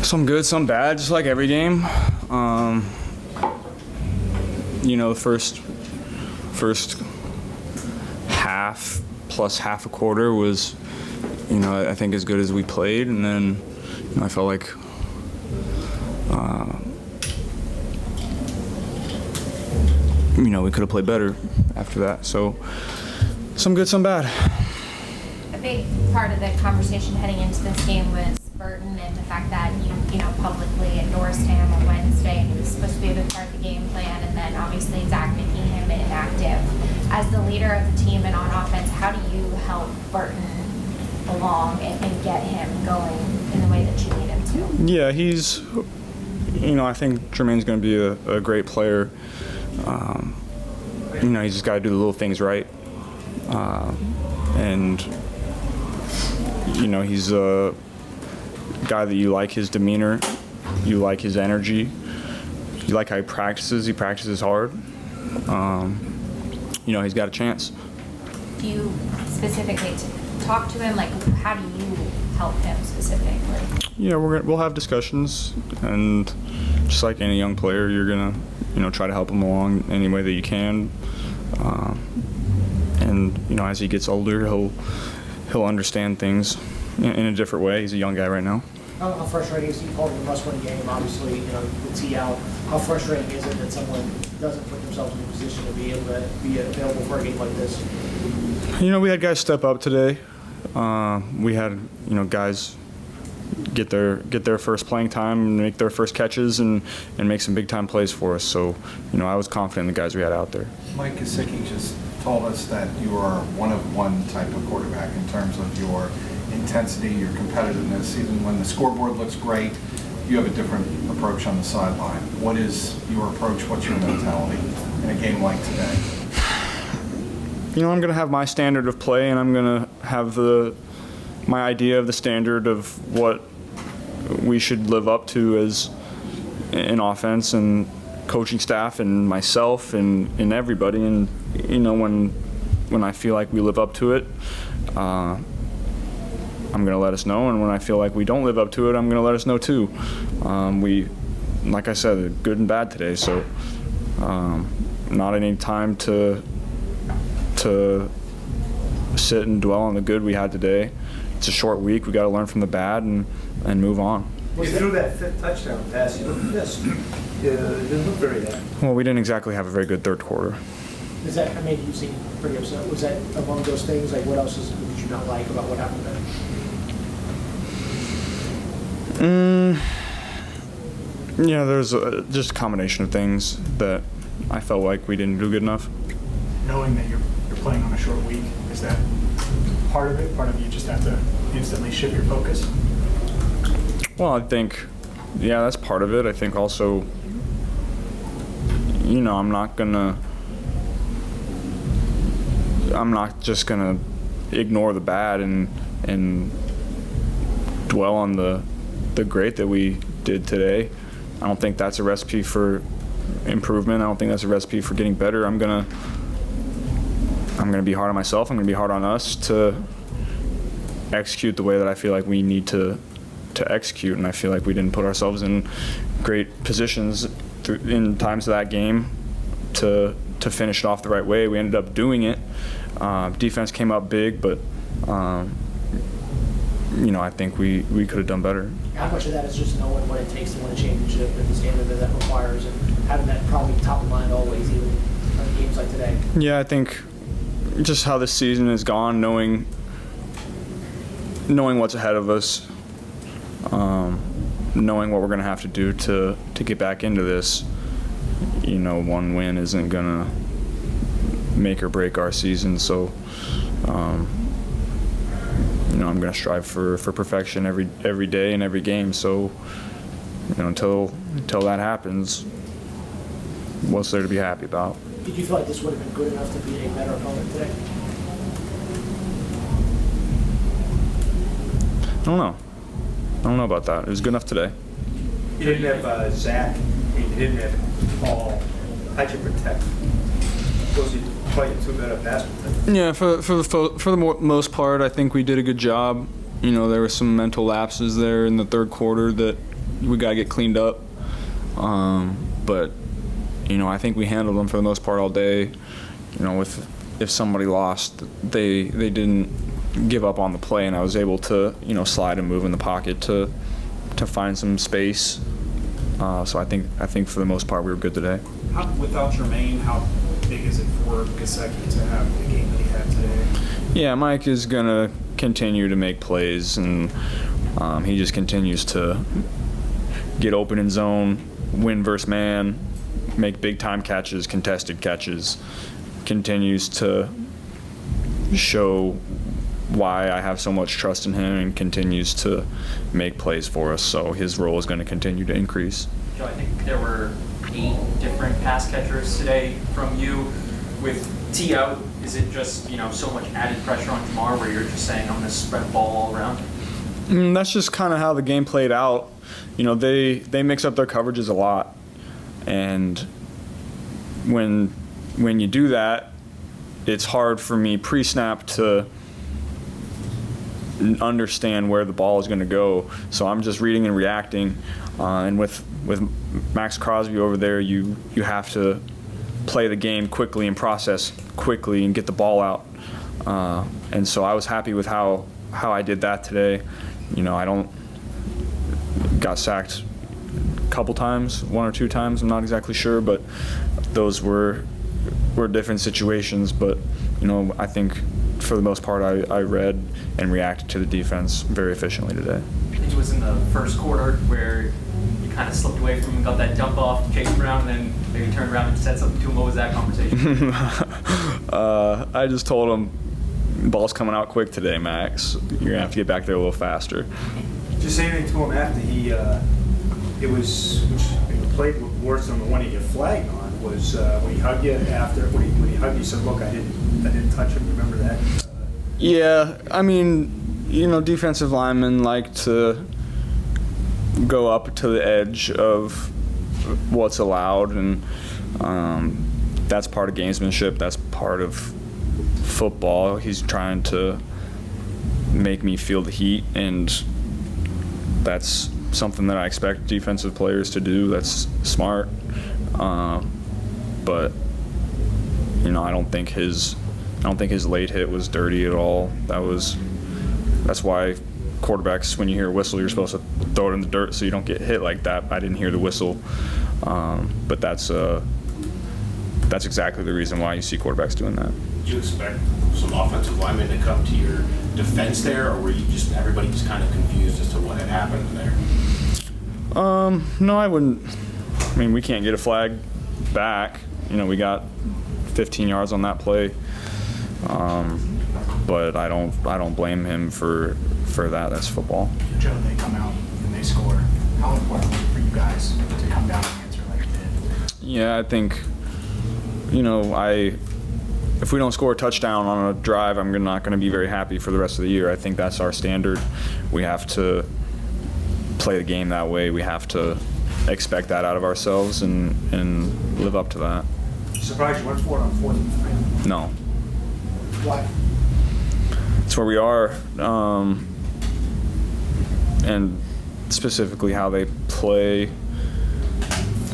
Some good, some bad, just like every game. First half plus half a quarter was, I think as good as we played, and then I felt like we could have played better after that. So some good, some bad. A big part of the conversation heading into this game was Burton and the fact that you publicly endorsed him on Wednesday, and he was supposed to be a big part of the game plan, and then obviously Zach making him inactive. As the leader of the team and on offense, how do you help Burton along and get him going in the way that you need him to? Yeah, he's, I think Jermaine's going to be a great player. He's just got to do the little things right. He's a guy that you like his demeanor, you like his energy, you like how he practices. He practices hard. He's got a chance. Do you specifically talk to him? Like, how do you help him specifically? Yeah, we'll have discussions, and just like any young player, you're gonna try to help him along any way that you can. As he gets older, he'll understand things in a different way. He's a young guy right now. How frustrating is he calling a must-win game? Obviously, with T out, how frustrating is it that someone doesn't put themselves in a position to be able to be available for a game like this? We had guys step up today. We had guys get their first playing time, make their first catches, and make some big time plays for us. So I was confident in the guys we had out there. Mike Gesicki just told us that you are one type of quarterback in terms of your intensity, your competitiveness. Even when the scoreboard looks great, you have a different approach on the sideline. What is your approach? What's your mentality in a game like today? I'm going to have my standard of play, and I'm going to have my idea of the standard of what we should live up to as an offense and coaching staff and myself and everybody. And when I feel like we live up to it, I'm going to let us know. And when I feel like we don't live up to it, I'm going to let us know too. We, like I said, good and bad today. So not any time to sit and dwell on the good we had today. It's a short week. We got to learn from the bad and move on. You threw that fifth touchdown pass. You looked missed. It didn't look very good. Well, we didn't exactly have a very good third quarter. Is that, I mean, you seem pretty upset. Was that among those things? Like, what else did you not like about what happened there? Yeah, there's just a combination of things that I felt like we didn't do good enough. Knowing that you're playing on a short week, is that part of it? Part of you just have to instantly shift your focus? Well, I think, yeah, that's part of it. I think also, I'm not just gonna ignore the bad and dwell on the great that we did today. I don't think that's a recipe for improvement. I don't think that's a recipe for getting better. I'm gonna be hard on myself. I'm gonna be hard on us to execute the way that I feel like we need to execute, and I feel like we didn't put ourselves in great positions in times of that game to finish it off the right way. We ended up doing it. Defense came up big, but I think we could have done better. How much of that is just knowing what it takes to win a championship and the standard that requires, and having that probably top of mind always, even on games like today? Yeah, I think just how this season has gone, knowing what's ahead of us, knowing what we're going to have to do to get back into this. One win isn't going to make or break our season, so I'm going to strive for perfection every day and every game. So until that happens, what's there to be happy about? Did you feel like this would have been good enough to beat a better opponent today? I don't know about that. It was good enough today. You didn't have Zach. You didn't have Paul. How'd you protect? Was he playing too good a pass protection? Yeah, for the most part, I think we did a good job. There were some mental lapses there in the third quarter that we got to get cleaned up. But I think we handled them for the most part all day. If somebody lost, they didn't give up on the play, and I was able to slide and move in the pocket to find some space. So I think for the most part we were good today. Without Jermaine, how big is it for Gesicki to have the game that he had today? Yeah, Mike is gonna continue to make plays, and he just continues to get open in zone, win versus man, make big time catches, contested catches, continues to show why I have so much trust in him, and continues to make plays for us. So his role is going to continue to increase. Joe, I think there were 8 different pass catchers today from you. With T out, is it just so much added pressure on Jamar where you're just saying I'm going to spread the ball all around? That's just kind of how the game played out. They mix up their coverages a lot, and when you do that, it's hard for me pre-snap to understand where the ball is going to go. So I'm just reading and reacting. And with Max Crosby over there, you have to play the game quickly and process quickly and get the ball out. And so I was happy with how I did that today. I got sacked a couple times, 1 or 2 times, I'm not exactly sure, but those were different situations. But I think for the most part I read and reacted to the defense very efficiently today. I think it was in the first quarter where you kind of slipped away from him and got that dump off to Chase Brown, and then maybe turned around and said something to him. What was that conversation? I just told him, ball's coming out quick today, Max. You're going to have to get back there a little faster. Did you say anything to him after he played worse than the one he get flagged on was when he hugged you after, when he hugged you, said, look, I didn't touch him. Remember that? Yeah, defensive linemen like to go up to the edge of what's allowed, and that's part of gamesmanship. That's part of football. He's trying to make me feel the heat, and that's something that I expect defensive players to do. That's smart. But I don't think his late hit was dirty at all. That's why quarterbacks, when you hear a whistle, you're supposed to throw it in the dirt so you don't get hit like that. I didn't hear the whistle, but that's exactly the reason why you see quarterbacks doing that. Did you expect some offensive linemen to come to your defense there, or were you everybody just kind of confused as to what had happened there? No, I wouldn't. We can't get a flag back. We got 15 yards on that play. But I don't blame him for that. That's football. Joe, they come out and they score. How important was it for you guys to come down and answer like you did? Yeah, I think, if we don't score a touchdown on a drive, I'm not going to be very happy for the rest of the year. I think that's our standard. We have to play the game that way. We have to expect that out of ourselves and live up to that. Surprised you went for it on 4th and 3? No. Why? It's where we are, and specifically how they play.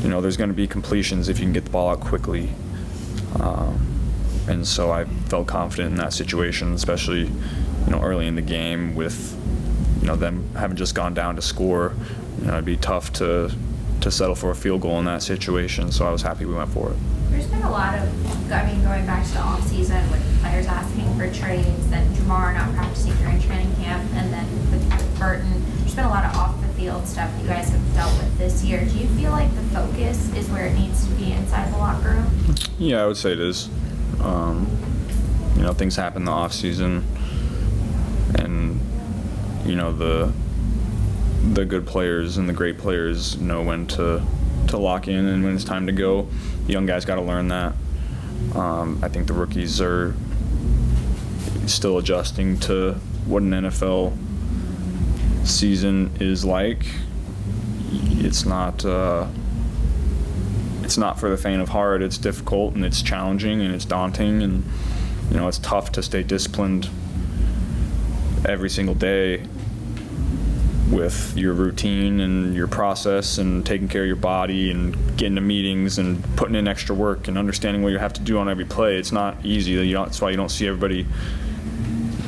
There's going to be completions if you can get the ball out quickly, and so I felt confident in that situation, especially early in the game with them having just gone down to score. It'd be tough to settle for a field goal in that situation, so I was happy we went for it. There's been a lot of, going back to the off-season with players asking for trades, then Jamar not practicing during training camp, and then with Burton, there's been a lot of off-the-field stuff that you guys have dealt with this year. Do you feel like the focus is where it needs to be inside the locker room? Yeah, I would say it is. Things happen in the off-season, and the good players and the great players know when to lock in and when it's time to go. The young guys got to learn that. I think the rookies are still adjusting to what an NFL season is like. It's not for the faint of heart. It's difficult and it's challenging and it's daunting, and it's tough to stay disciplined every single day with your routine and your process and taking care of your body and getting to meetings and putting in extra work and understanding what you have to do on every play. It's not easy. That's why you don't see everybody.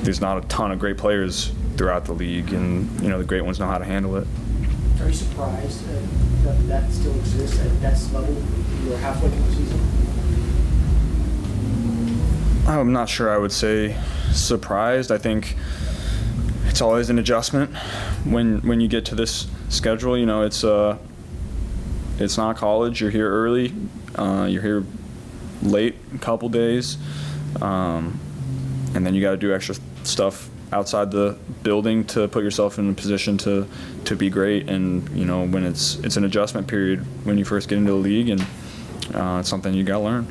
There's not a ton of great players throughout the league, and the great ones know how to handle it. Are you surprised that that still exists at that level? You're halfway through the season. I'm not sure I would say surprised. I think it's always an adjustment when you get to this schedule. It's not college. You're here early. You're here late a couple days, and then you got to do extra stuff outside the building to put yourself in a position to be great. And when it's an adjustment period when you first get into the league, and it's something you got to learn.